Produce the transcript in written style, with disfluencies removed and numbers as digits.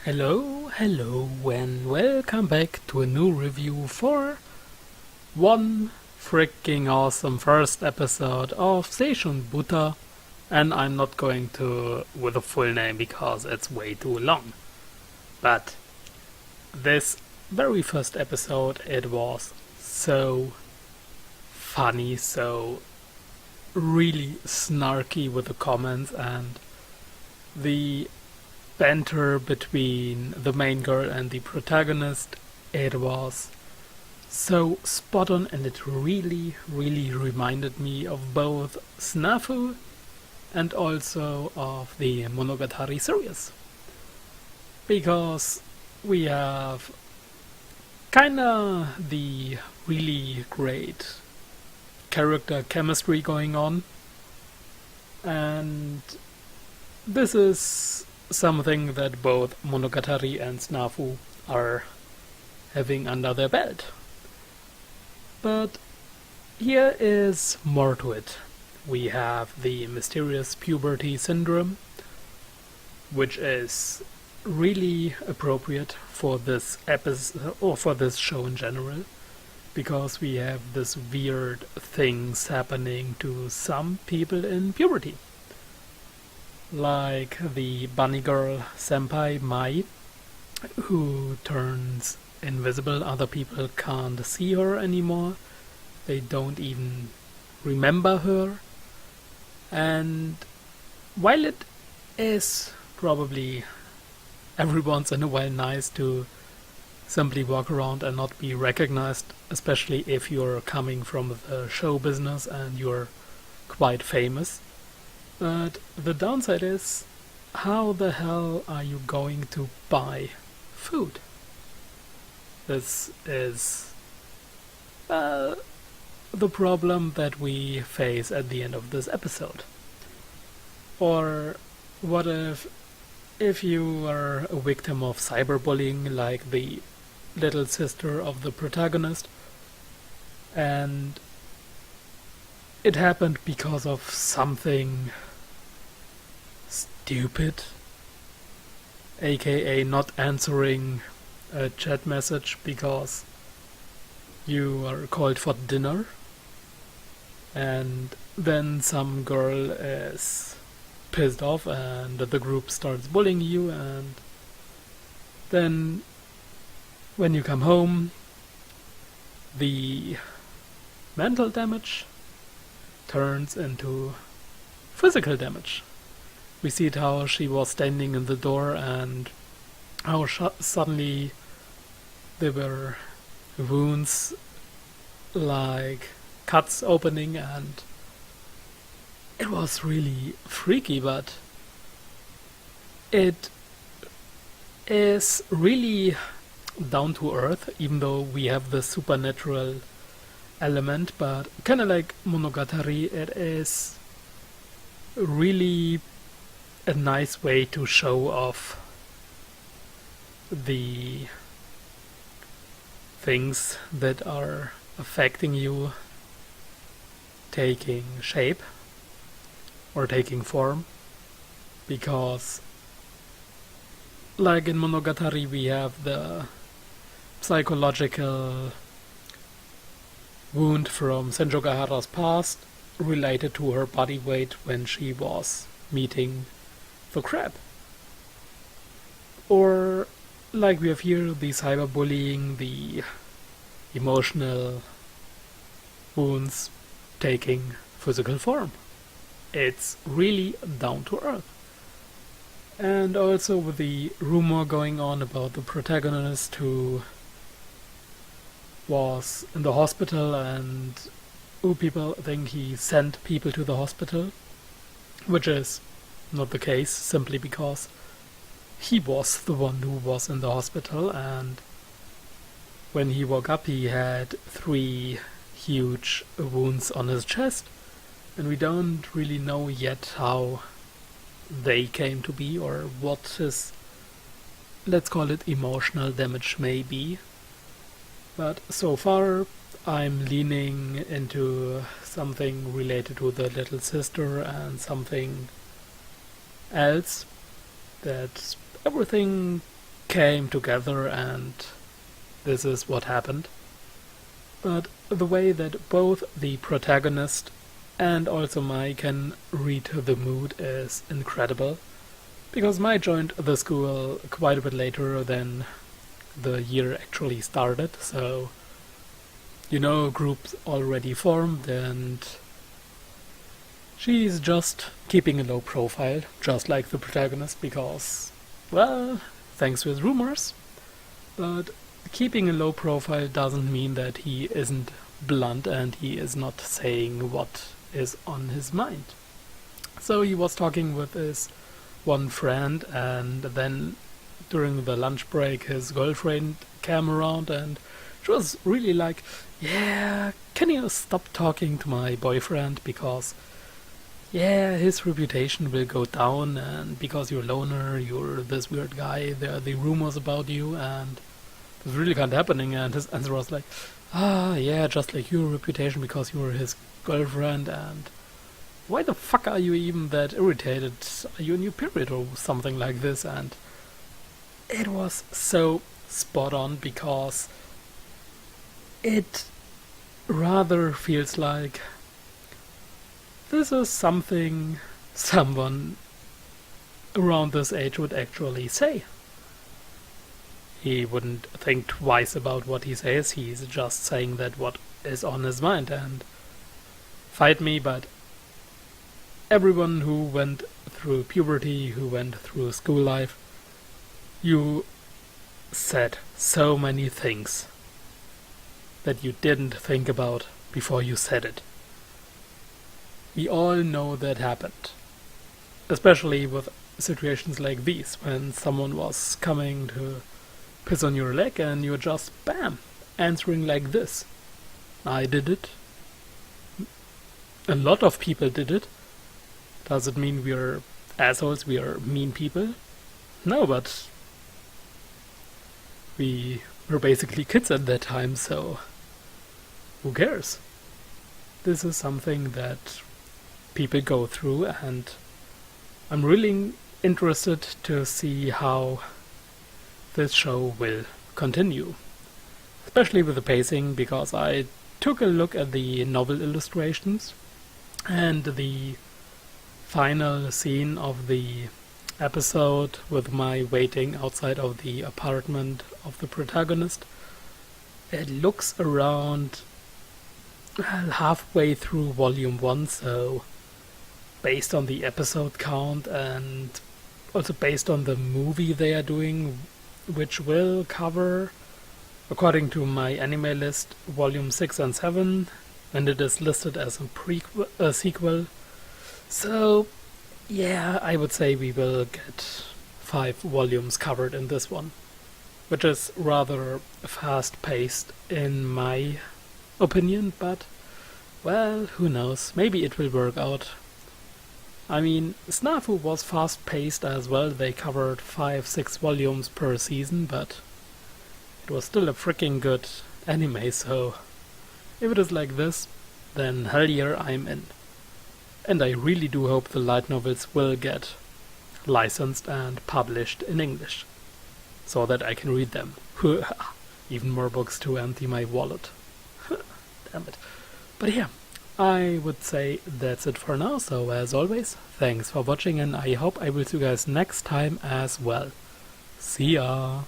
Hello, and welcome back to a new review for one freaking awesome first episode of Seishun Buta, and I'm not going to with a full name because it's way too long. But this very first episode, it was so funny, so really snarky with the comments and the banter between the main girl and the protagonist. It was so spot on, and it really reminded me of both Snafu and also of the Monogatari series, because we have kinda the really great character chemistry going on, and this is something that both Monogatari and Snafu are having under their belt. But here is more to it. We have the mysterious puberty syndrome, which is really appropriate for this episode or for this show in general, because we have this weird things happening to some people in puberty. Like the bunny girl senpai Mai, who turns invisible. Other people can't see her anymore. They don't even remember her. And while it is probably every once in a while nice to simply walk around and not be recognized, especially if you're coming from the show business and you're quite famous, but the downside is, how the hell are you going to buy food? This is the problem that we face at the end of this episode. Or what if you are a victim of cyberbullying, like the little sister of the protagonist, and it happened because of something stupid, aka not answering a chat message because you are called for dinner, and then some girl is pissed off and the group starts bullying you, and then when you come home, the mental damage turns into physical damage. We see it how she was standing in the door and how suddenly there were wounds like cuts opening, and it was really freaky, but it is really down to earth, even though we have the supernatural element. But kind of like Monogatari, it is really a nice way to show off the things that are affecting you taking shape or taking form, because like in Monogatari we have the psychological wound from Senjo Gahara's past related to her body weight when she was meeting the crab. Or like we have here, the cyberbullying, the emotional wounds taking physical form. It's really down to earth. And also with the rumor going on about the protagonist who was in the hospital, and people think he sent people to the hospital, which is not the case, simply because he was the one who was in the hospital, and when he woke up he had 3 huge wounds on his chest, and we don't really know yet how they came to be or what his, let's call it, emotional damage may be. But so far I'm leaning into something related to the little sister and something else, that everything came together and this is what happened. But the way that both the protagonist and also Mai can read the mood is incredible. Because Mai joined the school quite a bit later than the year actually started, so groups already formed and she's just keeping a low profile, just like the protagonist, because, well, thanks with rumors. But keeping a low profile doesn't mean that he isn't blunt and he is not saying what is on his mind. So he was talking with his one friend, and then during the lunch break his girlfriend came around and she was really like, yeah, can you stop talking to my boyfriend, because his reputation will go down, and because you're a loner, you're this weird guy, there are the rumors about you, and this really can't happening. And his answer was like, just like your reputation because you're his girlfriend, and why the fuck are you even that irritated? Are you in your period or something like this? And it was so spot on, because it rather feels like this is something someone around this age would actually say. He wouldn't think twice about what he says, he's just saying that what is on his mind. And fight me, but everyone who went through puberty, who went through school life, you said so many things that you didn't think about before you said it. We all know that happened, especially with situations like these, when someone was coming to piss on your leg and you're just, bam, answering like this. I did it. A lot of people did it. Does it mean we're assholes, we are mean people? No, but we were basically kids at that time, so who cares? This is something that people go through, and I'm really interested to see how this show will continue, especially with the pacing, because I took a look at the novel illustrations, and the final scene of the episode with Mai waiting outside of the apartment of the protagonist, it looks around halfway through volume 1, so based on the episode count and also based on the movie they are doing, which will cover, according to my anime list, volume 6 and 7, and it is listed as a sequel. So yeah, I would say we will get 5 volumes covered in this one, which is rather fast-paced in my opinion, but well, who knows, maybe it will work out. I mean, Snafu was fast-paced as well, they covered 5-6 volumes per season, but it was still a freaking good anime, so if it is like this, then hell yeah, I'm in. And I really do hope the light novels will get licensed and published in English, so that I can read them. Even more books to empty my wallet. Damn it. But yeah, I would say that's it for now, so as always, thanks for watching, and I hope I will see you guys next time as well. See ya!